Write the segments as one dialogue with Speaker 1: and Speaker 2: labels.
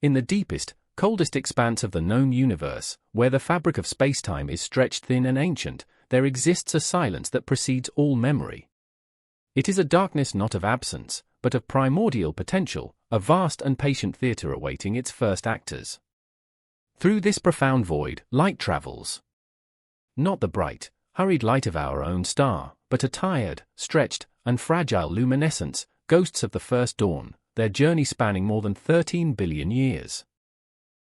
Speaker 1: In the deepest, coldest expanse of the known universe, where the fabric of space-time is stretched thin and ancient, there exists a silence that precedes all memory. It is a darkness not of absence, but of primordial potential, a vast and patient theater awaiting its first actors. Through this profound void, light travels. Not the bright, hurried light of our own star, but a tired, stretched, and fragile luminescence, ghosts of the first dawn, their journey spanning more than 13 billion years.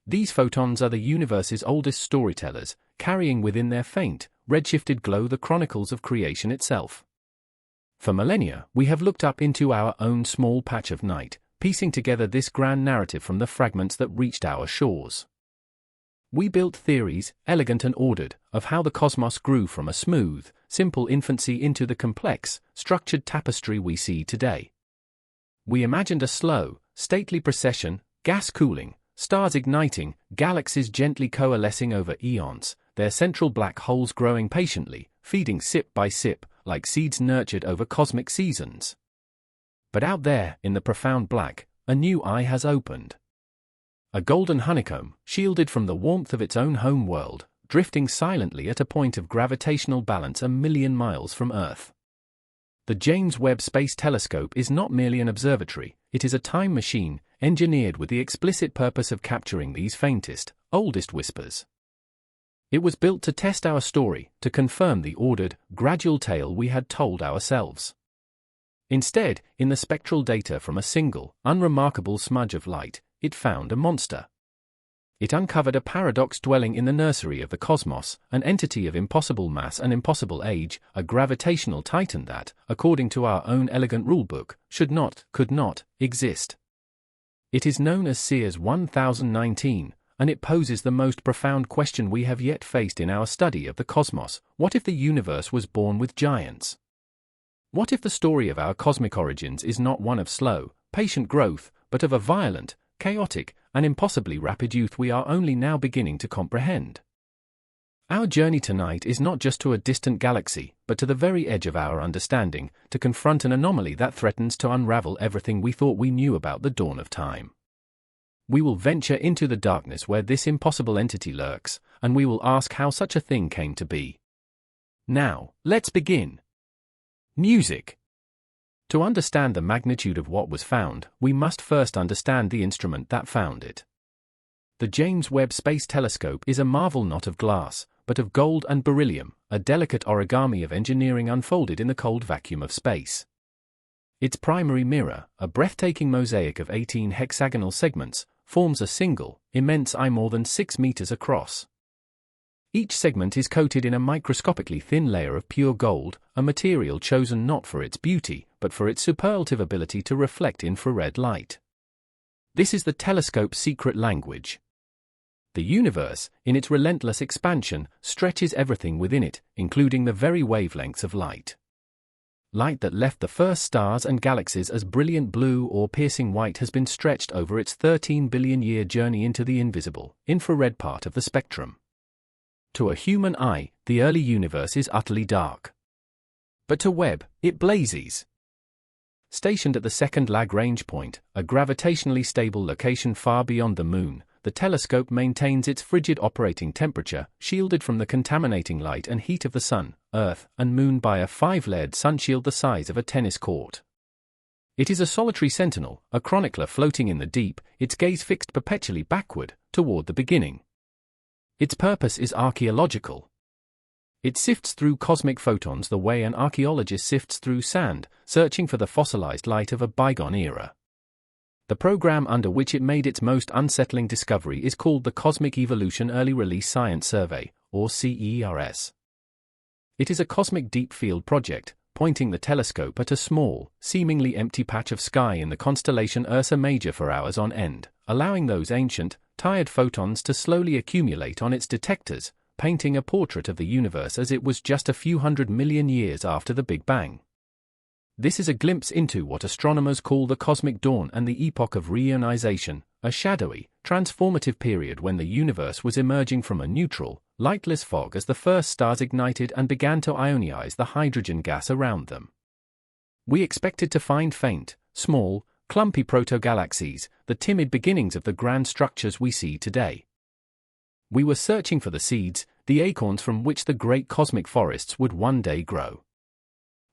Speaker 1: These photons are the universe's oldest storytellers, carrying within their faint, redshifted glow the chronicles of creation itself. For millennia, we have looked up into our own small patch of night, piecing together this grand narrative from the fragments that reached our shores. We built theories, elegant and ordered, of how the cosmos grew from a smooth, simple infancy into the complex, structured tapestry we see today. We imagined a slow, stately procession, gas cooling, stars igniting, galaxies gently coalescing over eons, their central black holes growing patiently, feeding sip by sip, like seeds nurtured over cosmic seasons. But out there, in the profound black, a new eye has opened. A golden honeycomb, shielded from the warmth of its own home world, drifting silently at a point of gravitational balance a million miles from Earth. The James Webb Space Telescope is not merely an observatory, it is a time machine, engineered with the explicit purpose of capturing these faintest, oldest whispers. It was built to test our story, to confirm the ordered, gradual tale we had told ourselves. Instead, in the spectral data from a single, unremarkable smudge of light, it found a monster. It uncovered a paradox dwelling in the nursery of the cosmos, an entity of impossible mass and impossible age, a gravitational titan that, according to our own elegant rulebook, could not, exist. It is known as CEERS 1019, and it poses the most profound question we have yet faced in our study of the cosmos: what if the universe was born with giants? What if the story of our cosmic origins is not one of slow, patient growth, but of a violent, chaotic, and impossibly rapid youth we are only now beginning to comprehend? Our journey tonight is not just to a distant galaxy, but to the very edge of our understanding, to confront an anomaly that threatens to unravel everything we thought we knew about the dawn of time. We will venture into the darkness where this impossible entity lurks, and we will ask how such a thing came to be. Now, let's begin. Music. To understand the magnitude of what was found, we must first understand the instrument that found it. The James Webb Space Telescope is a marvel not of glass, but of gold and beryllium, a delicate origami of engineering unfolded in the cold vacuum of space. Its primary mirror, a breathtaking mosaic of 18 hexagonal segments, forms a single, immense eye more than 6 meters across. Each segment is coated in a microscopically thin layer of pure gold, a material chosen not for its beauty, but for its superlative ability to reflect infrared light. This is the telescope's secret language. The universe, in its relentless expansion, stretches everything within it, including the very wavelengths of light. Light that left the first stars and galaxies as brilliant blue or piercing white has been stretched over its 13 billion-year journey into the invisible, infrared part of the spectrum. To a human eye, the early universe is utterly dark. But to Webb, it blazes. Stationed at the second Lagrange point, a gravitationally stable location far beyond the Moon, the telescope maintains its frigid operating temperature, shielded from the contaminating light and heat of the Sun, Earth, and Moon by a 5-layered sunshield the size of a tennis court. It is a solitary sentinel, a chronicler floating in the deep, its gaze fixed perpetually backward, toward the beginning. Its purpose is archaeological. It sifts through cosmic photons the way an archaeologist sifts through sand, searching for the fossilized light of a bygone era. The program under which it made its most unsettling discovery is called the Cosmic Evolution Early Release Science Survey, or CEERS. It is a cosmic deep field project, pointing the telescope at a small, seemingly empty patch of sky in the constellation Ursa Major for hours on end, allowing those ancient, tired photons to slowly accumulate on its detectors, painting a portrait of the universe as it was just a few 100 million years after the Big Bang. This is a glimpse into what astronomers call the cosmic dawn and the epoch of reionization, a shadowy, transformative period when the universe was emerging from a neutral, lightless fog as the first stars ignited and began to ionize the hydrogen gas around them. We expected to find faint, small, clumpy proto-galaxies, the timid beginnings of the grand structures we see today. We were searching for the seeds, the acorns from which the great cosmic forests would one day grow.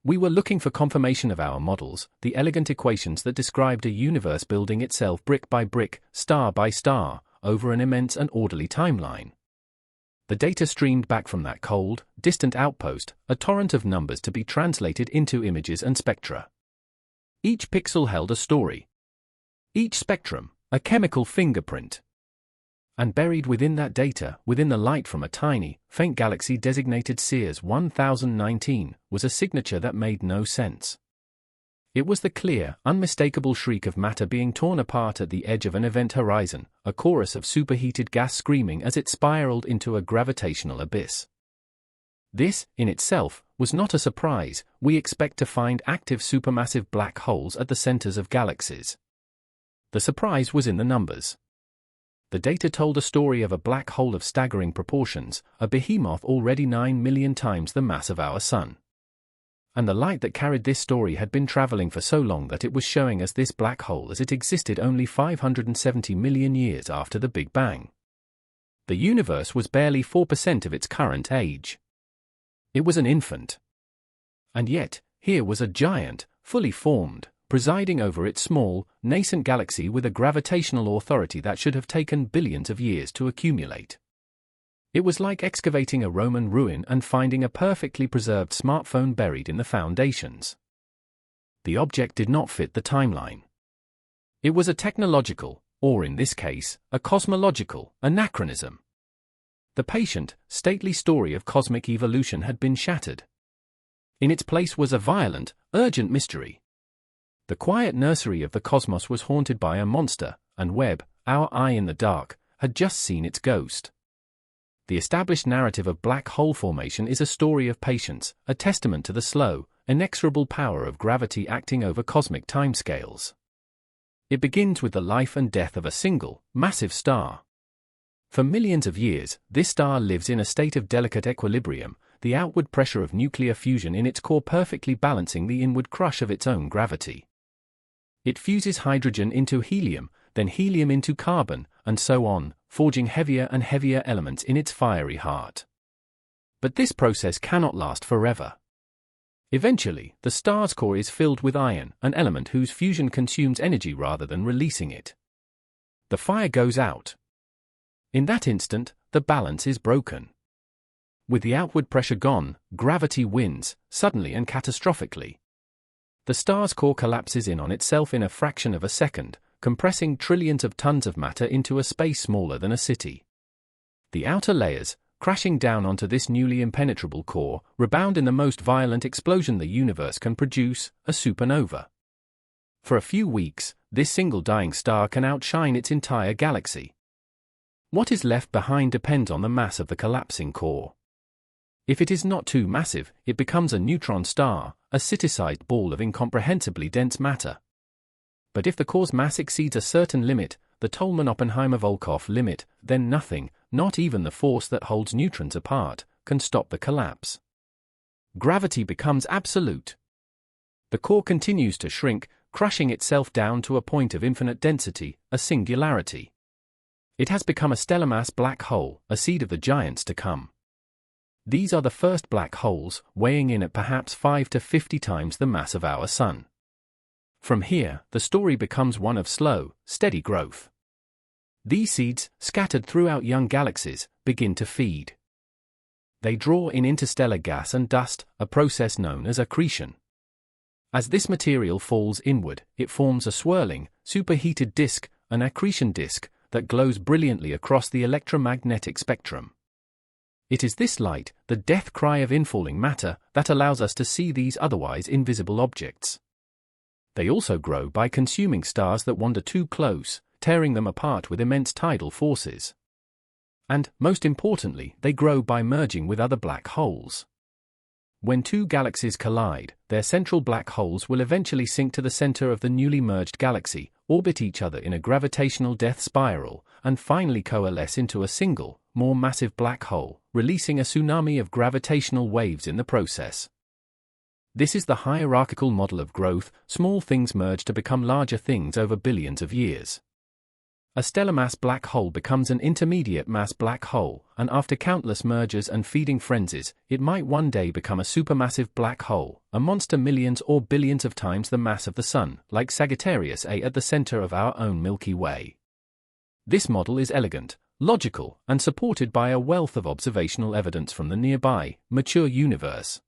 Speaker 1: We were looking for confirmation of our models, the elegant equations that described a universe building itself brick by brick, star by star, over an immense and orderly timeline. The data streamed back from that cold, distant outpost, a torrent of numbers to be translated into images and spectra. Each pixel held a story. Each spectrum, a chemical fingerprint. And buried within that data, within the light from a tiny, faint galaxy designated CEERS 1019, was a signature that made no sense. It was the clear, unmistakable shriek of matter being torn apart at the edge of an event horizon, a chorus of superheated gas screaming as it spiraled into a gravitational abyss. This, in itself, was not a surprise. We expect to find active supermassive black holes at the centers of galaxies. The surprise was in the numbers. The data told a story of a black hole of staggering proportions, a behemoth already 9 million times the mass of our Sun. And the light that carried this story had been traveling for so long that it was showing us this black hole as it existed only 570 million years after the Big Bang. The universe was barely 4% of its current age. It was an infant. And yet, here was a giant, fully formed, presiding over its small, nascent galaxy with a gravitational authority that should have taken billions of years to accumulate. It was like excavating a Roman ruin and finding a perfectly preserved smartphone buried in the foundations. The object did not fit the timeline. It was a technological, or in this case, a cosmological, anachronism. The patient, stately story of cosmic evolution had been shattered. In its place was a violent, urgent mystery. The quiet nursery of the cosmos was haunted by a monster, and Webb, our eye in the dark, had just seen its ghost. The established narrative of black hole formation is a story of patience, a testament to the slow, inexorable power of gravity acting over cosmic timescales. It begins with the life and death of a single, massive star. For millions of years, this star lives in a state of delicate equilibrium, the outward pressure of nuclear fusion in its core perfectly balancing the inward crush of its own gravity. It fuses hydrogen into helium, then helium into carbon, and so on, forging heavier and heavier elements in its fiery heart. But this process cannot last forever. Eventually, the star's core is filled with iron, an element whose fusion consumes energy rather than releasing it. The fire goes out. In that instant, the balance is broken. With the outward pressure gone, gravity wins, suddenly and catastrophically. The star's core collapses in on itself in a fraction of a second, compressing trillions of tons of matter into a space smaller than a city. The outer layers, crashing down onto this newly impenetrable core, rebound in the most violent explosion the universe can produce, a supernova. For a few weeks, this single dying star can outshine its entire galaxy. What is left behind depends on the mass of the collapsing core. If it is not too massive, it becomes a neutron star, a city-sized ball of incomprehensibly dense matter. But if the core's mass exceeds a certain limit, the Tolman-Oppenheimer-Volkoff limit, then nothing, not even the force that holds neutrons apart, can stop the collapse. Gravity becomes absolute. The core continues to shrink, crushing itself down to a point of infinite density, a singularity. It has become a stellar mass black hole, a seed of the giants to come. These are the first black holes, weighing in at perhaps 5 to 50 times the mass of our Sun. From here, the story becomes one of slow, steady growth. These seeds, scattered throughout young galaxies, begin to feed. They draw in interstellar gas and dust, a process known as accretion. As this material falls inward, it forms a swirling, superheated disk, an accretion disk, that glows brilliantly across the electromagnetic spectrum. It is this light, the death cry of infalling matter, that allows us to see these otherwise invisible objects. They also grow by consuming stars that wander too close, tearing them apart with immense tidal forces. And, most importantly, they grow by merging with other black holes. When two galaxies collide, their central black holes will eventually sink to the center of the newly merged galaxy, orbit each other in a gravitational death spiral, and finally coalesce into a single, more massive black hole, releasing a tsunami of gravitational waves in the process. This is the hierarchical model of growth. Small things merge to become larger things over billions of years. A stellar mass black hole becomes an intermediate mass black hole, and after countless mergers and feeding frenzies, it might one day become a supermassive black hole, a monster millions or billions of times the mass of the Sun, like Sagittarius A at the center of our own Milky Way. This model is elegant, logical, and supported by a wealth of observational evidence from the nearby, mature universe.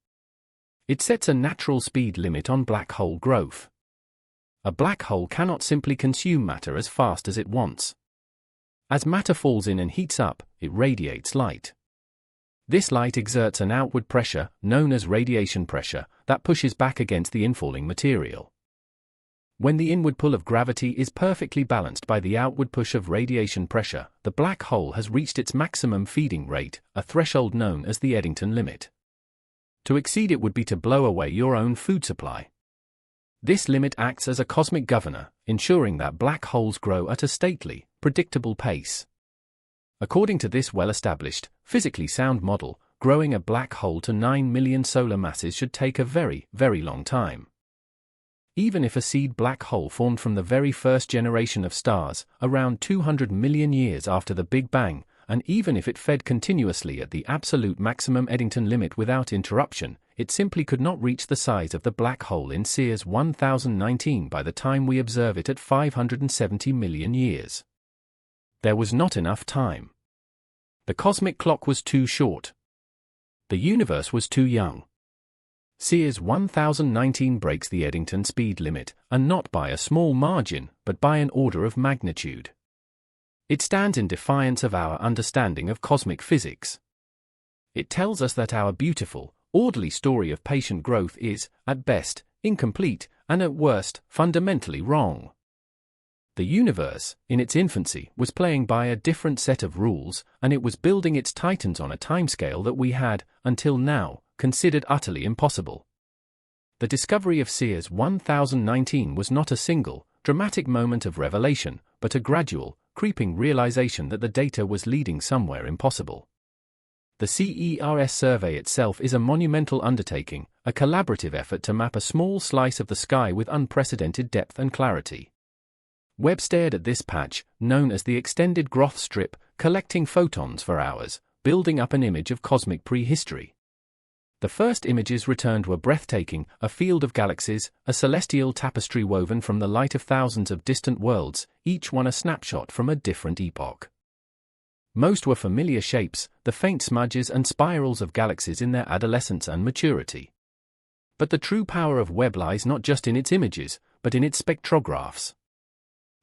Speaker 1: It sets a natural speed limit on black hole growth. A black hole cannot simply consume matter as fast as it wants. As matter falls in and heats up, it radiates light. This light exerts an outward pressure, known as radiation pressure, that pushes back against the infalling material. When the inward pull of gravity is perfectly balanced by the outward push of radiation pressure, the black hole has reached its maximum feeding rate, a threshold known as the Eddington limit. To exceed it would be to blow away your own food supply. This limit acts as a cosmic governor, ensuring that black holes grow at a stately, predictable pace. According to this well-established, physically sound model, growing a black hole to 9 million solar masses should take a very, very long time. Even if a seed black hole formed from the very first generation of stars, around 200 million years after the Big Bang, and even if it fed continuously at the absolute maximum Eddington limit without interruption, it simply could not reach the size of the black hole in CEERS 1019 by the time we observe it at 570 million years. There was not enough time. The cosmic clock was too short. The universe was too young. CEERS 1019 breaks the Eddington speed limit, and not by a small margin, but by an order of magnitude. It stands in defiance of our understanding of cosmic physics. It tells us that our beautiful, orderly story of patient growth is, at best, incomplete, and at worst, fundamentally wrong. The universe, in its infancy, was playing by a different set of rules, and it was building its titans on a timescale that we had, until now, considered utterly impossible. The discovery of CEERS 1019 was not a single, dramatic moment of revelation, but a gradual, creeping realization that the data was leading somewhere impossible. The CEERS survey itself is a monumental undertaking, a collaborative effort to map a small slice of the sky with unprecedented depth and clarity. Webb stared at this patch, known as the extended Groth strip, collecting photons for hours, building up an image of cosmic prehistory. The first images returned were breathtaking, a field of galaxies, a celestial tapestry woven from the light of thousands of distant worlds, each one a snapshot from a different epoch. Most were familiar shapes, the faint smudges and spirals of galaxies in their adolescence and maturity. But the true power of Webb lies not just in its images, but in its spectrographs.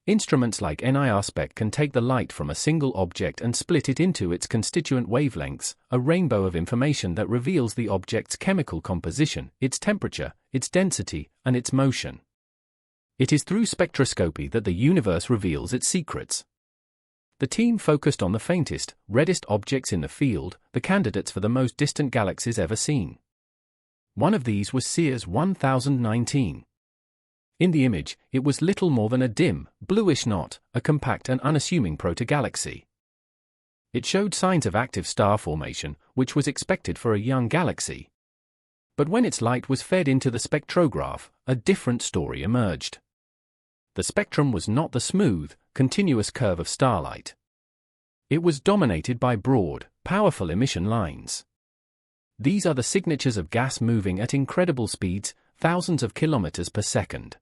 Speaker 1: Instruments like NIRSpec can take the light from a single object and split it into its constituent wavelengths, a rainbow of information that reveals the object's chemical composition, its temperature, its density, and its motion. It is through spectroscopy that the universe reveals its secrets. The team focused on the faintest, reddest objects in the field, the candidates for the most distant galaxies ever seen. One of these was CEERS 1019. In the image, it was little more than a dim, bluish knot, a compact and unassuming protogalaxy. It showed signs of active star formation, which was expected for a young galaxy. But when its light was fed into the spectrograph, a different story emerged. The spectrum was not the smooth, continuous curve of starlight. It was dominated by broad, powerful emission lines. These are the signatures of gas moving at incredible speeds, thousands of kilometers per second.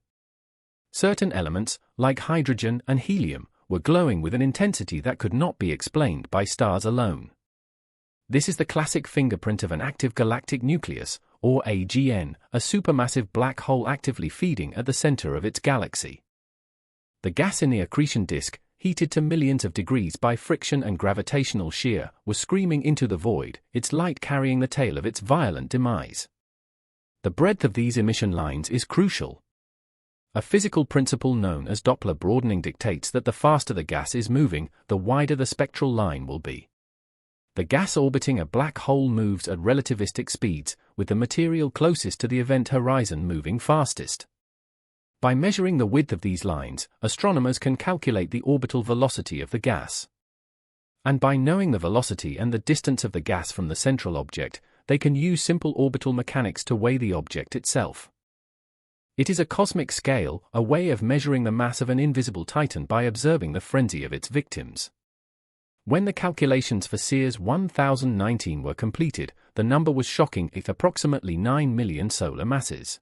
Speaker 1: Certain elements, like hydrogen and helium, were glowing with an intensity that could not be explained by stars alone. This is the classic fingerprint of an active galactic nucleus, or AGN, a supermassive black hole actively feeding at the center of its galaxy. The gas in the accretion disk, heated to millions of degrees by friction and gravitational shear, was screaming into the void, its light carrying the tale of its violent demise. The breadth of these emission lines is crucial. A physical principle known as Doppler broadening dictates that the faster the gas is moving, the wider the spectral line will be. The gas orbiting a black hole moves at relativistic speeds, with the material closest to the event horizon moving fastest. By measuring the width of these lines, astronomers can calculate the orbital velocity of the gas. And by knowing the velocity and the distance of the gas from the central object, they can use simple orbital mechanics to weigh the object itself. It is a cosmic scale, a way of measuring the mass of an invisible titan by observing the frenzy of its victims. When the calculations for CEERS 1019 were completed, the number was shocking at approximately 9 million solar masses.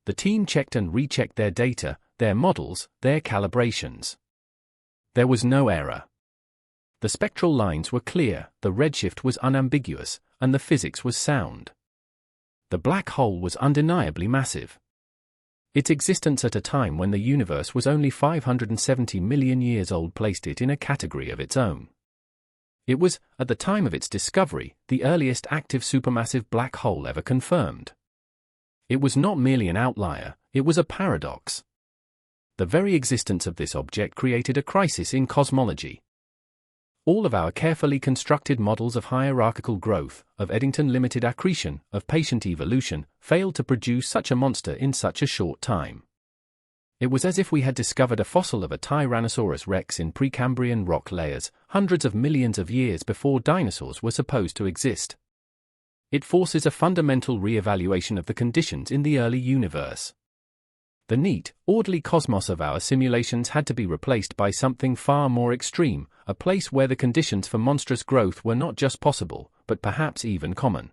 Speaker 1: The team checked and rechecked their data, their models, their calibrations. There was no error. The spectral lines were clear, the redshift was unambiguous, and the physics was sound. The black hole was undeniably massive. Its existence at a time when the universe was only 570 million years old placed it in a category of its own. It was, at the time of its discovery, the earliest active supermassive black hole ever confirmed. It was not merely an outlier, it was a paradox. The very existence of this object created a crisis in cosmology. All of our carefully constructed models of hierarchical growth, of Eddington limited accretion, of patient evolution, failed to produce such a monster in such a short time. It was as if we had discovered a fossil of a Tyrannosaurus rex in Precambrian rock layers, hundreds of millions of years before dinosaurs were supposed to exist. It forces a fundamental re-evaluation of the conditions in the early universe. The neat, orderly cosmos of our simulations had to be replaced by something far more extreme, a place where the conditions for monstrous growth were not just possible, but perhaps even common.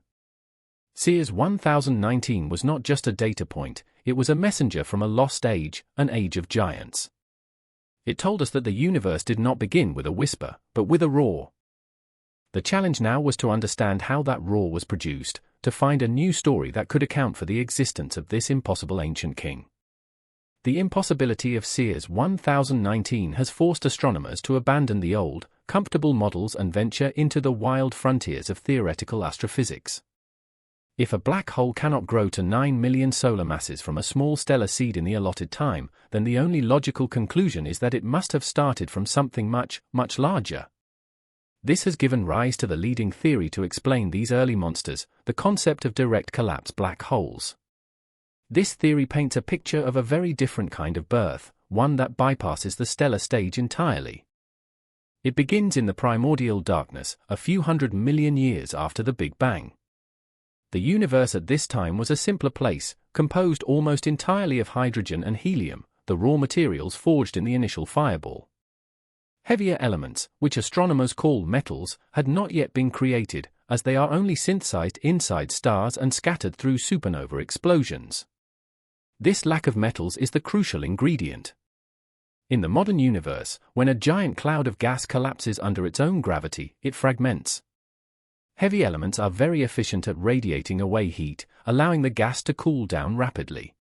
Speaker 1: CEERS 1019 was not just a data point, it was a messenger from a lost age, an age of giants. It told us that the universe did not begin with a whisper, but with a roar. The challenge now was to understand how that roar was produced, to find a new story that could account for the existence of this impossible ancient king. The impossibility of CEERS 1019 has forced astronomers to abandon the old, comfortable models and venture into the wild frontiers of theoretical astrophysics. If a black hole cannot grow to 9 million solar masses from a small stellar seed in the allotted time, then the only logical conclusion is that it must have started from something much, much larger. This has given rise to the leading theory to explain these early monsters, the concept of direct collapse black holes. This theory paints a picture of a very different kind of birth, one that bypasses the stellar stage entirely. It begins in the primordial darkness, a few 100 million years after the Big Bang. The universe at this time was a simpler place, composed almost entirely of hydrogen and helium, the raw materials forged in the initial fireball. Heavier elements, which astronomers call metals, had not yet been created, as they are only synthesized inside stars and scattered through supernova explosions. This lack of metals is the crucial ingredient. In the modern universe, when a giant cloud of gas collapses under its own gravity, it fragments. Heavy elements are very efficient at radiating away heat, allowing the gas to cool down rapidly.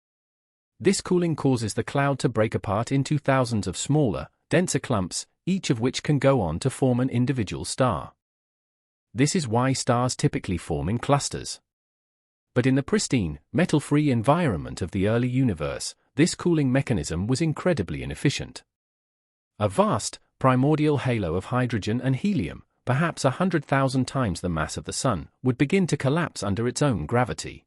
Speaker 1: This cooling causes the cloud to break apart into thousands of smaller, denser clumps, each of which can go on to form an individual star. This is why stars typically form in clusters. But in the pristine, metal-free environment of the early universe, this cooling mechanism was incredibly inefficient. A vast, primordial halo of hydrogen and helium, perhaps 100,000 times the mass of the Sun, would begin to collapse under its own gravity.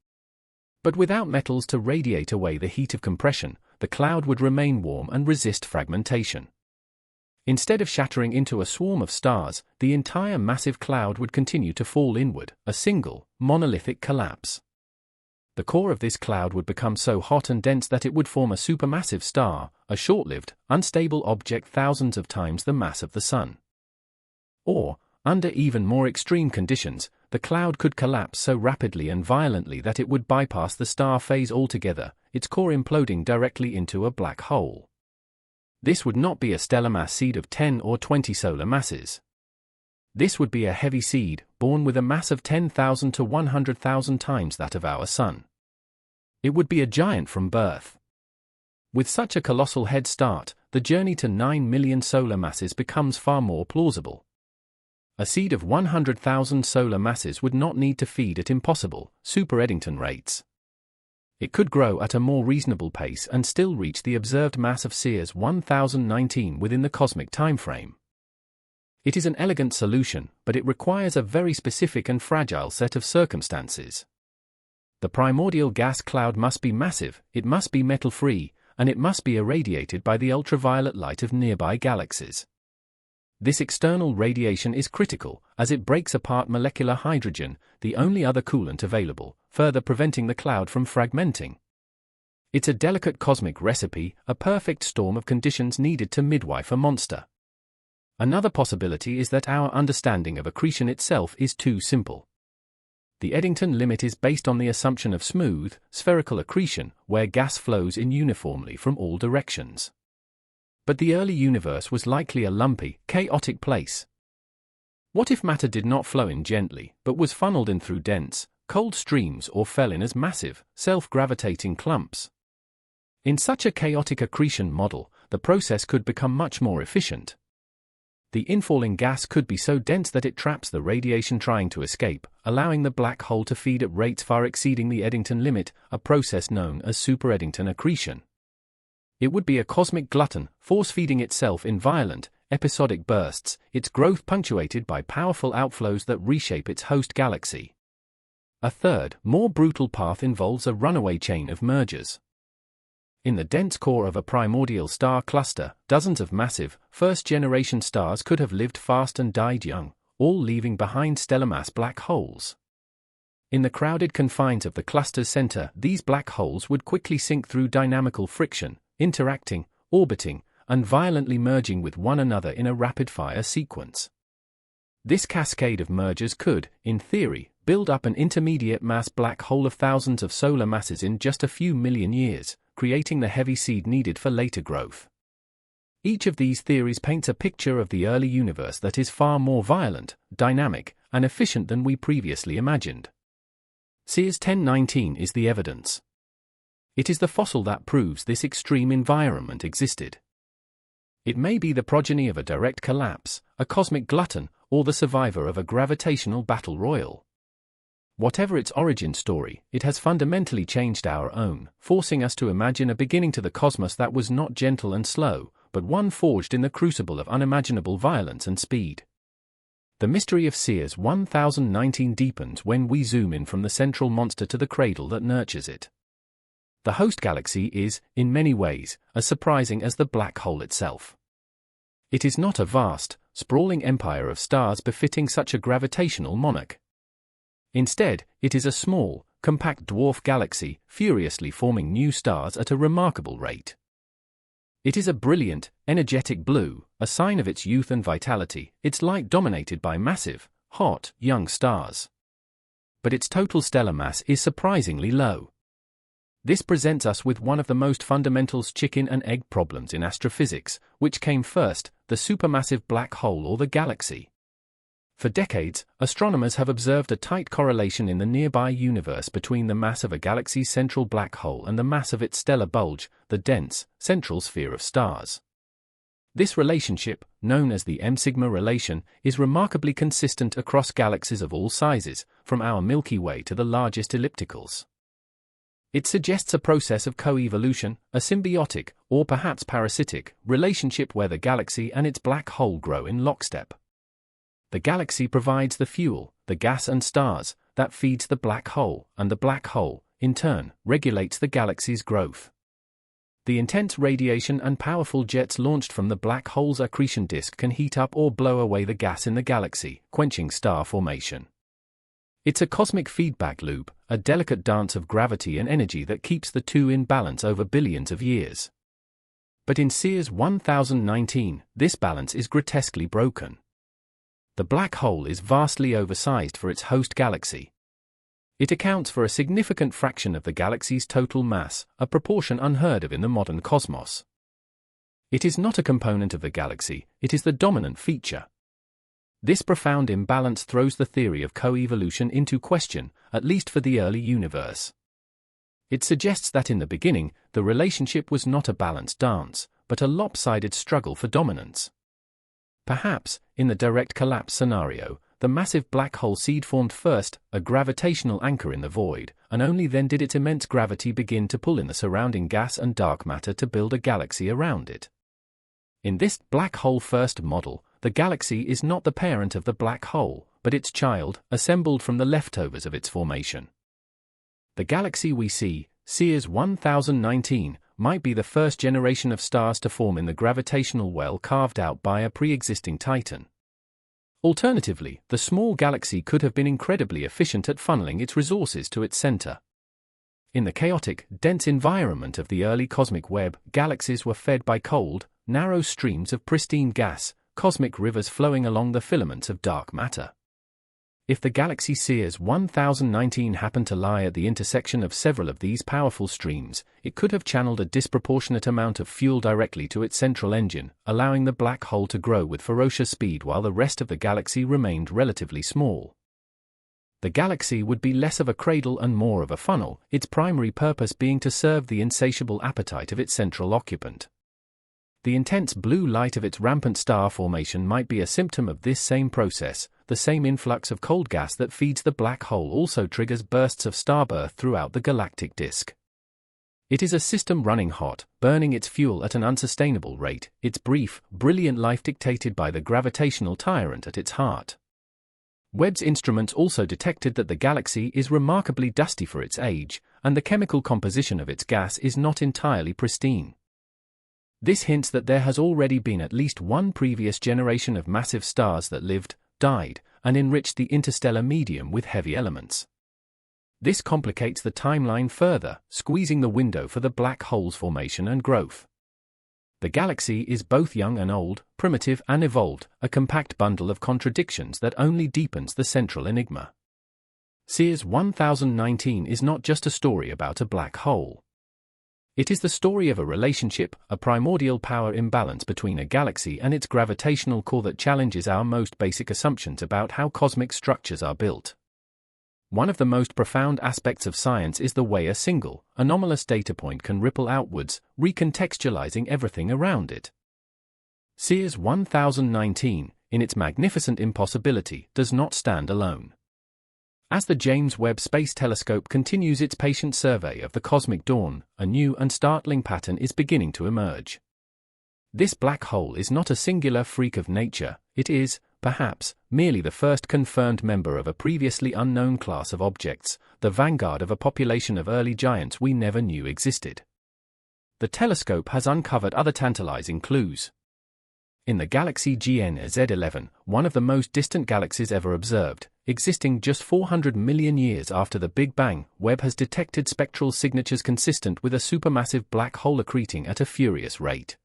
Speaker 1: But without metals to radiate away the heat of compression, the cloud would remain warm and resist fragmentation. Instead of shattering into a swarm of stars, the entire massive cloud would continue to fall inward, a single, monolithic collapse. The core of this cloud would become so hot and dense that it would form a supermassive star, a short-lived, unstable object thousands of times the mass of the Sun. Or, under even more extreme conditions, the cloud could collapse so rapidly and violently that it would bypass the star phase altogether, its core imploding directly into a black hole. This would not be a stellar mass seed of 10 or 20 solar masses. This would be a heavy seed, born with a mass of 10,000 to 100,000 times that of our Sun. It would be a giant from birth. With such a colossal head start, the journey to 9 million solar masses becomes far more plausible. A seed of 100,000 solar masses would not need to feed at impossible, super Eddington rates. It could grow at a more reasonable pace and still reach the observed mass of CEERS 1019 within the cosmic timeframe. It is an elegant solution, but it requires a very specific and fragile set of circumstances. The primordial gas cloud must be massive, it must be metal-free, and it must be irradiated by the ultraviolet light of nearby galaxies. This external radiation is critical, as it breaks apart molecular hydrogen, the only other coolant available, further preventing the cloud from fragmenting. It's a delicate cosmic recipe, a perfect storm of conditions needed to midwife a monster. Another possibility is that our understanding of accretion itself is too simple. The Eddington limit is based on the assumption of smooth, spherical accretion, where gas flows in uniformly from all directions. But the early universe was likely a lumpy, chaotic place. What if matter did not flow in gently, but was funneled in through dense, cold streams or fell in as massive, self-gravitating clumps? In such a chaotic accretion model, the process could become much more efficient. The infalling gas could be so dense that it traps the radiation trying to escape, allowing the black hole to feed at rates far exceeding the Eddington limit, a process known as super-Eddington accretion. It would be a cosmic glutton, force-feeding itself in violent, episodic bursts, its growth punctuated by powerful outflows that reshape its host galaxy. A third, more brutal path involves a runaway chain of mergers. In the dense core of a primordial star cluster, dozens of massive, first-generation stars could have lived fast and died young, all leaving behind stellar mass black holes. In the crowded confines of the cluster's center, these black holes would quickly sink through dynamical friction, interacting, orbiting, and violently merging with one another in a rapid-fire sequence. This cascade of mergers could, in theory, build up an intermediate mass black hole of thousands of solar masses in just a few million years, creating the heavy seed needed for later growth. Each of these theories paints a picture of the early universe that is far more violent, dynamic, and efficient than we previously imagined. CEERS 1019 is the evidence. It is the fossil that proves this extreme environment existed. It may be the progeny of a direct collapse, a cosmic glutton, or the survivor of a gravitational battle royal. Whatever its origin story, it has fundamentally changed our own, forcing us to imagine a beginning to the cosmos that was not gentle and slow, but one forged in the crucible of unimaginable violence and speed. The mystery of CEERS 1019 deepens when we zoom in from the central monster to the cradle that nurtures it. The host galaxy is, in many ways, as surprising as the black hole itself. It is not a vast, sprawling empire of stars befitting such a gravitational monarch. Instead, it is a small, compact dwarf galaxy, furiously forming new stars at a remarkable rate. It is a brilliant, energetic blue, a sign of its youth and vitality, its light dominated by massive, hot, young stars. But its total stellar mass is surprisingly low. This presents us with one of the most fundamental chicken and egg problems in astrophysics, which came first, the supermassive black hole or the galaxy. For decades, astronomers have observed a tight correlation in the nearby universe between the mass of a galaxy's central black hole and the mass of its stellar bulge, the dense, central sphere of stars. This relationship, known as the M-sigma relation, is remarkably consistent across galaxies of all sizes, from our Milky Way to the largest ellipticals. It suggests a process of co-evolution, a symbiotic, or perhaps parasitic, relationship where the galaxy and its black hole grow in lockstep. The galaxy provides the fuel, the gas and stars, that feeds the black hole, and the black hole, in turn, regulates the galaxy's growth. The intense radiation and powerful jets launched from the black hole's accretion disk can heat up or blow away the gas in the galaxy, quenching star formation. It's a cosmic feedback loop, a delicate dance of gravity and energy that keeps the two in balance over billions of years. But in CEERS 1019, this balance is grotesquely broken. The black hole is vastly oversized for its host galaxy. It accounts for a significant fraction of the galaxy's total mass, a proportion unheard of in the modern cosmos. It is not a component of the galaxy, it is the dominant feature. This profound imbalance throws the theory of co-evolution into question, at least for the early universe. It suggests that in the beginning, the relationship was not a balanced dance, but a lopsided struggle for dominance. Perhaps, in the direct collapse scenario, the massive black hole seed formed first, a gravitational anchor in the void, and only then did its immense gravity begin to pull in the surrounding gas and dark matter to build a galaxy around it. In this black hole first model, the galaxy is not the parent of the black hole, but its child, assembled from the leftovers of its formation. The galaxy we see, CEERS 1019, might be the first generation of stars to form in the gravitational well carved out by a pre-existing titan. Alternatively, the small galaxy could have been incredibly efficient at funneling its resources to its center. In the chaotic, dense environment of the early cosmic web, galaxies were fed by cold, narrow streams of pristine gas, cosmic rivers flowing along the filaments of dark matter. If the galaxy CEERS 1019 happened to lie at the intersection of several of these powerful streams, it could have channeled a disproportionate amount of fuel directly to its central engine, allowing the black hole to grow with ferocious speed while the rest of the galaxy remained relatively small. The galaxy would be less of a cradle and more of a funnel, its primary purpose being to serve the insatiable appetite of its central occupant. The intense blue light of its rampant star formation might be a symptom of this same process. The same influx of cold gas that feeds the black hole also triggers bursts of starbirth throughout the galactic disk. It is a system running hot, burning its fuel at an unsustainable rate, its brief, brilliant life dictated by the gravitational tyrant at its heart. Webb's instruments also detected that the galaxy is remarkably dusty for its age, and the chemical composition of its gas is not entirely pristine. This hints that there has already been at least one previous generation of massive stars that lived, died, and enriched the interstellar medium with heavy elements. This complicates the timeline further, squeezing the window for the black hole's formation and growth. The galaxy is both young and old, primitive and evolved, a compact bundle of contradictions that only deepens the central enigma. CEERS 1019 is not just a story about a black hole. It is the story of a relationship, a primordial power imbalance between a galaxy and its gravitational core that challenges our most basic assumptions about how cosmic structures are built. One of the most profound aspects of science is the way a single, anomalous data point can ripple outwards, recontextualizing everything around it. CEERS 1019, in its magnificent impossibility, does not stand alone. As the James Webb Space Telescope continues its patient survey of the cosmic dawn, a new and startling pattern is beginning to emerge. This black hole is not a singular freak of nature, it is, perhaps, merely the first confirmed member of a previously unknown class of objects, the vanguard of a population of early giants we never knew existed. The telescope has uncovered other tantalizing clues. In the galaxy GN-Z11, one of the most distant galaxies ever observed, existing just 400 million years after the Big Bang, Webb has detected spectral signatures consistent with a supermassive black hole accreting at a furious rate.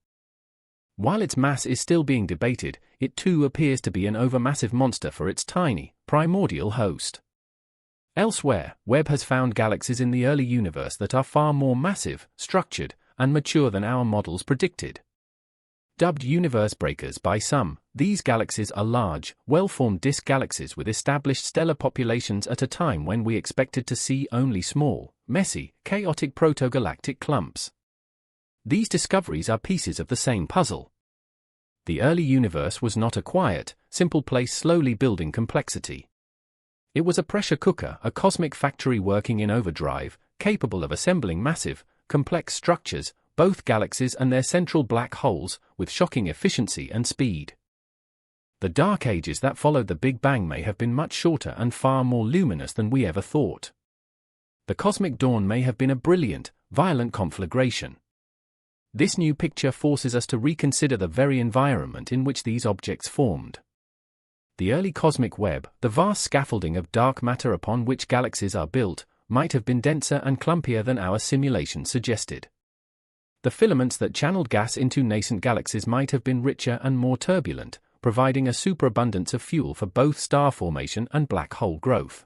Speaker 1: While its mass is still being debated, it too appears to be an overmassive monster for its tiny, primordial host. Elsewhere, Webb has found galaxies in the early universe that are far more massive, structured, and mature than our models predicted. Dubbed universe breakers by some, these galaxies are large, well-formed disk galaxies with established stellar populations at a time when we expected to see only small, messy, chaotic protogalactic clumps. These discoveries are pieces of the same puzzle. The early universe was not a quiet, simple place slowly building complexity. It was a pressure cooker, a cosmic factory working in overdrive, capable of assembling massive, complex structures, both galaxies and their central black holes, with shocking efficiency and speed. The dark ages that followed the Big Bang may have been much shorter and far more luminous than we ever thought. The cosmic dawn may have been a brilliant, violent conflagration. This new picture forces us to reconsider the very environment in which these objects formed. The early cosmic web, the vast scaffolding of dark matter upon which galaxies are built, might have been denser and clumpier than our simulation suggested. The filaments that channeled gas into nascent galaxies might have been richer and more turbulent, providing a superabundance of fuel for both star formation and black hole growth.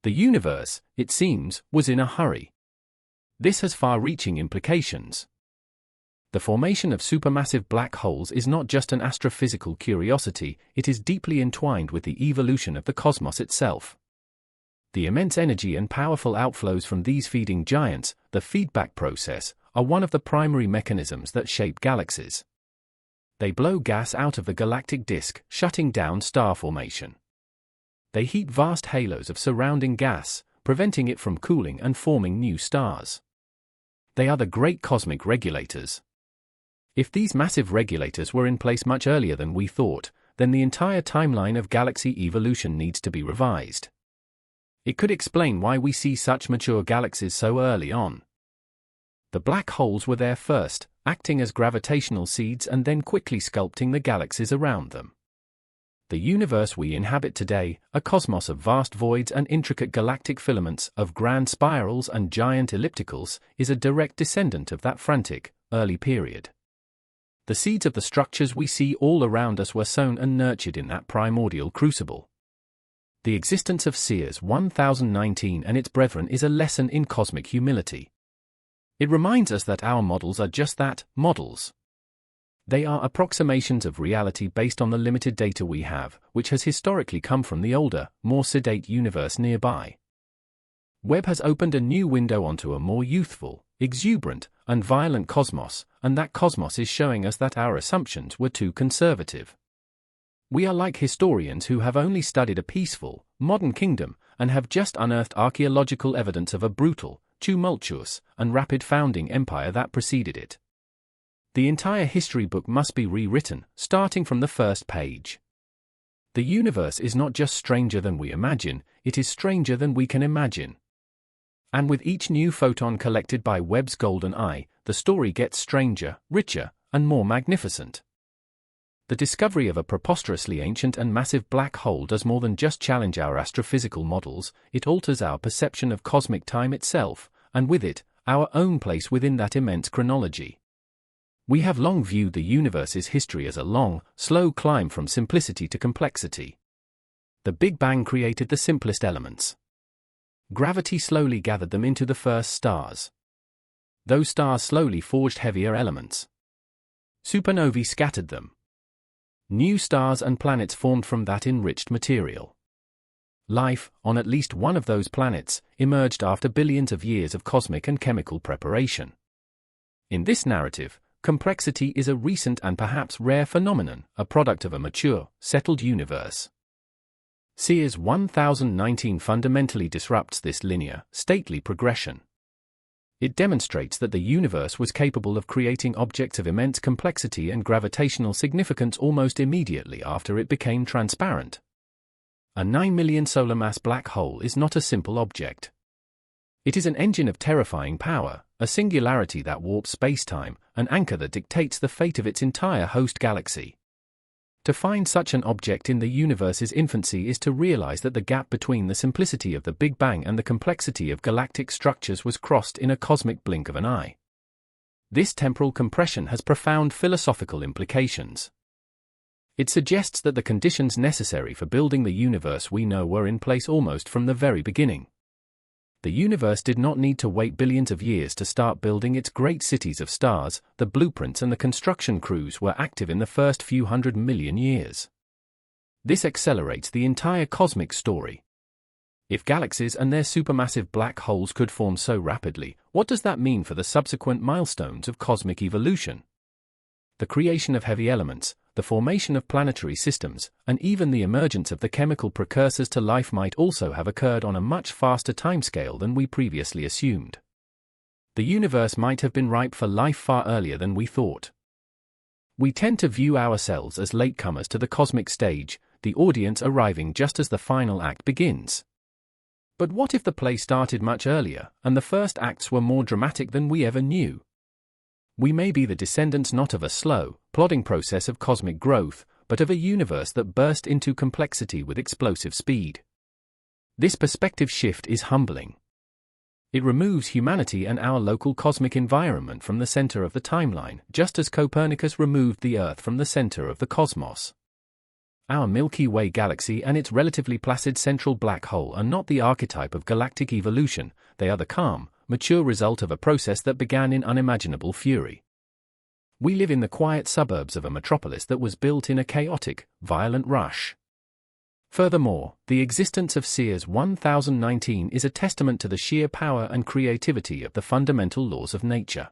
Speaker 1: The universe, it seems, was in a hurry. This has far-reaching implications. The formation of supermassive black holes is not just an astrophysical curiosity, it is deeply entwined with the evolution of the cosmos itself. The immense energy and powerful outflows from these feeding giants, the feedback process, are one of the primary mechanisms that shape galaxies. They blow gas out of the galactic disk, shutting down star formation. They heat vast halos of surrounding gas, preventing it from cooling and forming new stars. They are the great cosmic regulators. If these massive regulators were in place much earlier than we thought, then the entire timeline of galaxy evolution needs to be revised. It could explain why we see such mature galaxies so early on. The black holes were there first, acting as gravitational seeds and then quickly sculpting the galaxies around them. The universe we inhabit today, a cosmos of vast voids and intricate galactic filaments, of grand spirals and giant ellipticals, is a direct descendant of that frantic, early period. The seeds of the structures we see all around us were sown and nurtured in that primordial crucible. The existence of CEERS 1019 and its brethren is a lesson in cosmic humility. It reminds us that our models are just that, models. They are approximations of reality based on the limited data we have, which has historically come from the older, more sedate universe nearby. Webb has opened a new window onto a more youthful, exuberant, and violent cosmos, and that cosmos is showing us that our assumptions were too conservative. We are like historians who have only studied a peaceful, modern kingdom, and have just unearthed archaeological evidence of a brutal, tumultuous, and rapid founding empire that preceded it. The entire history book must be rewritten, starting from the first page. The universe is not just stranger than we imagine, it is stranger than we can imagine. And with each new photon collected by Webb's golden eye, the story gets stranger, richer, and more magnificent. The discovery of a preposterously ancient and massive black hole does more than just challenge our astrophysical models, it alters our perception of cosmic time itself, and with it, our own place within that immense chronology. We have long viewed the universe's history as a long, slow climb from simplicity to complexity. The Big Bang created the simplest elements. Gravity slowly gathered them into the first stars. Those stars slowly forged heavier elements. Supernovae scattered them. New stars and planets formed from that enriched material. Life, on at least one of those planets, emerged after billions of years of cosmic and chemical preparation. In this narrative, complexity is a recent and perhaps rare phenomenon, a product of a mature, settled universe. CEERS 1019 fundamentally disrupts this linear, stately progression. It demonstrates that the universe was capable of creating objects of immense complexity and gravitational significance almost immediately after it became transparent. A 9 million solar mass black hole is not a simple object. It is an engine of terrifying power, a singularity that warps spacetime, an anchor that dictates the fate of its entire host galaxy. To find such an object in the universe's infancy is to realize that the gap between the simplicity of the Big Bang and the complexity of galactic structures was crossed in a cosmic blink of an eye. This temporal compression has profound philosophical implications. It suggests that the conditions necessary for building the universe we know were in place almost from the very beginning. The universe did not need to wait billions of years to start building its great cities of stars, the blueprints and the construction crews were active in the first few 100 million years. This accelerates the entire cosmic story. If galaxies and their supermassive black holes could form so rapidly, what does that mean for the subsequent milestones of cosmic evolution? The creation of heavy elements, the formation of planetary systems, and even the emergence of the chemical precursors to life might also have occurred on a much faster timescale than we previously assumed. The universe might have been ripe for life far earlier than we thought. We tend to view ourselves as latecomers to the cosmic stage, the audience arriving just as the final act begins. But what if the play started much earlier, and the first acts were more dramatic than we ever knew? We may be the descendants not of a slow, plodding process of cosmic growth, but of a universe that burst into complexity with explosive speed. This perspective shift is humbling. It removes humanity and our local cosmic environment from the center of the timeline, just as Copernicus removed the Earth from the center of the cosmos. Our Milky Way galaxy and its relatively placid central black hole are not the archetype of galactic evolution, they are the calm, mature result of a process that began in unimaginable fury. We live in the quiet suburbs of a metropolis that was built in a chaotic, violent rush. Furthermore, the existence of CEERS 1019 is a testament to the sheer power and creativity of the fundamental laws of nature.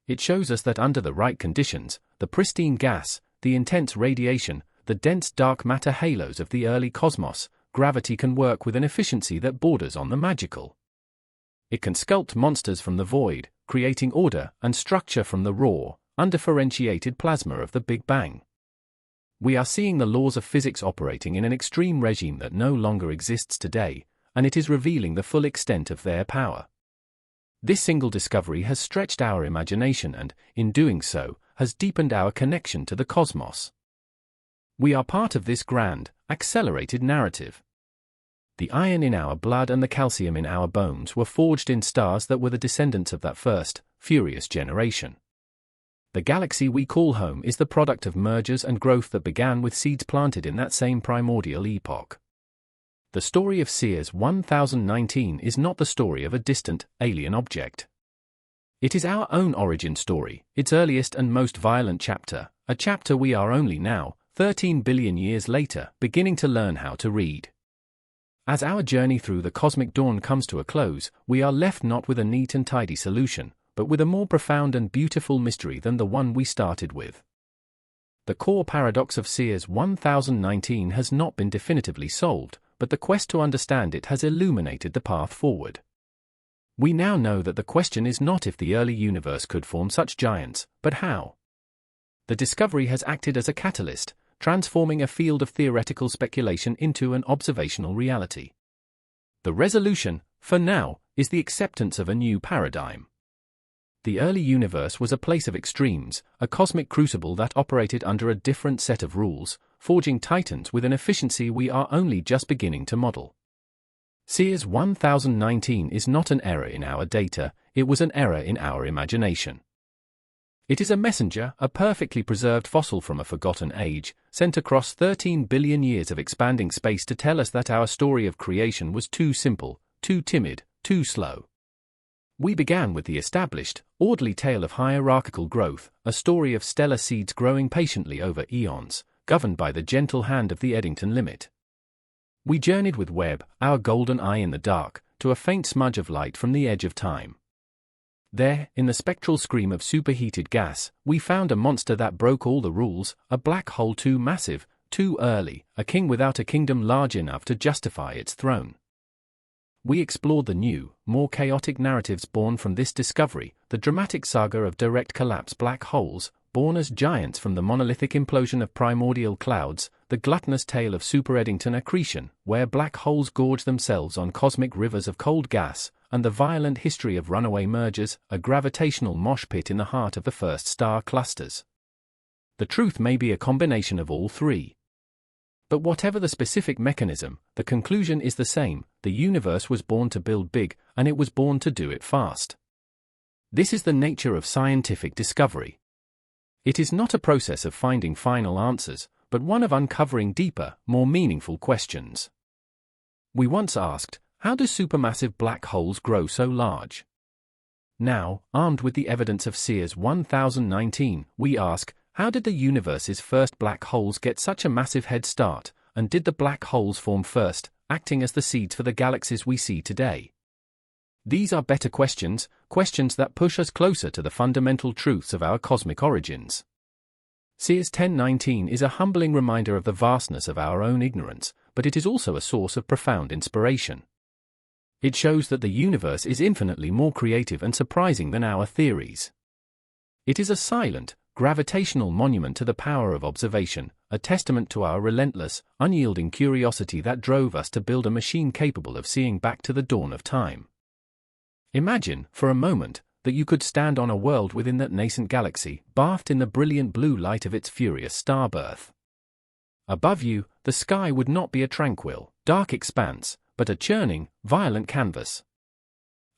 Speaker 1: It shows us that under the right conditions, the pristine gas, the intense radiation, the dense dark matter halos of the early cosmos, gravity can work with an efficiency that borders on the magical. It can sculpt monsters from the void, creating order and structure from the raw, undifferentiated plasma of the Big Bang. We are seeing the laws of physics operating in an extreme regime that no longer exists today, and it is revealing the full extent of their power. This single discovery has stretched our imagination and, in doing so, has deepened our connection to the cosmos. We are part of this grand, accelerated narrative. The iron in our blood and the calcium in our bones were forged in stars that were the descendants of that first, furious generation. The galaxy we call home is the product of mergers and growth that began with seeds planted in that same primordial epoch. The story of CEERS 1019 is not the story of a distant, alien object. It is our own origin story, its earliest and most violent chapter, a chapter we are only now, 13 billion years later, beginning to learn how to read. As our journey through the cosmic dawn comes to a close, we are left not with a neat and tidy solution, but with a more profound and beautiful mystery than the one we started with. The core paradox of CEERS 1019 has not been definitively solved, but the quest to understand it has illuminated the path forward. We now know that the question is not if the early universe could form such giants, but how. The discovery has acted as a catalyst, transforming a field of theoretical speculation into an observational reality. The resolution, for now, is the acceptance of a new paradigm. The early universe was a place of extremes, a cosmic crucible that operated under a different set of rules, forging titans with an efficiency we are only just beginning to model. CEERS 1019 is not an error in our data, it was an error in our imagination. It is a messenger, a perfectly preserved fossil from a forgotten age, sent across 13 billion years of expanding space to tell us that our story of creation was too simple, too timid, too slow. We began with the established, orderly tale of hierarchical growth, a story of stellar seeds growing patiently over eons, governed by the gentle hand of the Eddington limit. We journeyed with Webb, our golden eye in the dark, to a faint smudge of light from the edge of time. There, in the spectral scream of superheated gas, we found a monster that broke all the rules, a black hole too massive, too early, a king without a kingdom large enough to justify its throne. We explored the new, more chaotic narratives born from this discovery, the dramatic saga of direct collapse black holes, born as giants from the monolithic implosion of primordial clouds, the gluttonous tale of super-Eddington accretion, where black holes gorge themselves on cosmic rivers of cold gas, and the violent history of runaway mergers, a gravitational mosh pit in the heart of the first star clusters. The truth may be a combination of all three. But whatever the specific mechanism, the conclusion is the same: the universe was born to build big, and it was born to do it fast. This is the nature of scientific discovery. It is not a process of finding final answers, but one of uncovering deeper, more meaningful questions. We once asked, how do supermassive black holes grow so large? Now, armed with the evidence of CEERS 1019, we ask, how did the universe's first black holes get such a massive head start, and did the black holes form first, acting as the seeds for the galaxies we see today? These are better questions, questions that push us closer to the fundamental truths of our cosmic origins. CEERS 1019 is a humbling reminder of the vastness of our own ignorance, but it is also a source of profound inspiration. It shows that the universe is infinitely more creative and surprising than our theories. It is a silent, gravitational monument to the power of observation, a testament to our relentless, unyielding curiosity that drove us to build a machine capable of seeing back to the dawn of time. Imagine, for a moment, that you could stand on a world within that nascent galaxy, bathed in the brilliant blue light of its furious starbirth. Above you, the sky would not be a tranquil, dark expanse, but a churning, violent canvas.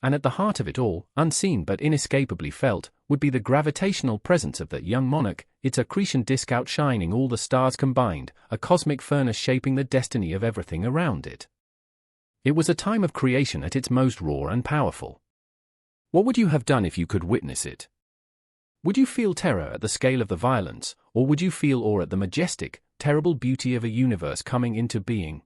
Speaker 1: And at the heart of it all, unseen but inescapably felt, would be the gravitational presence of that young monarch, its accretion disk outshining all the stars combined, a cosmic furnace shaping the destiny of everything around it. It was a time of creation at its most raw and powerful. What would you have done if you could witness it? Would you feel terror at the scale of the violence, or would you feel awe at the majestic, terrible beauty of a universe coming into being?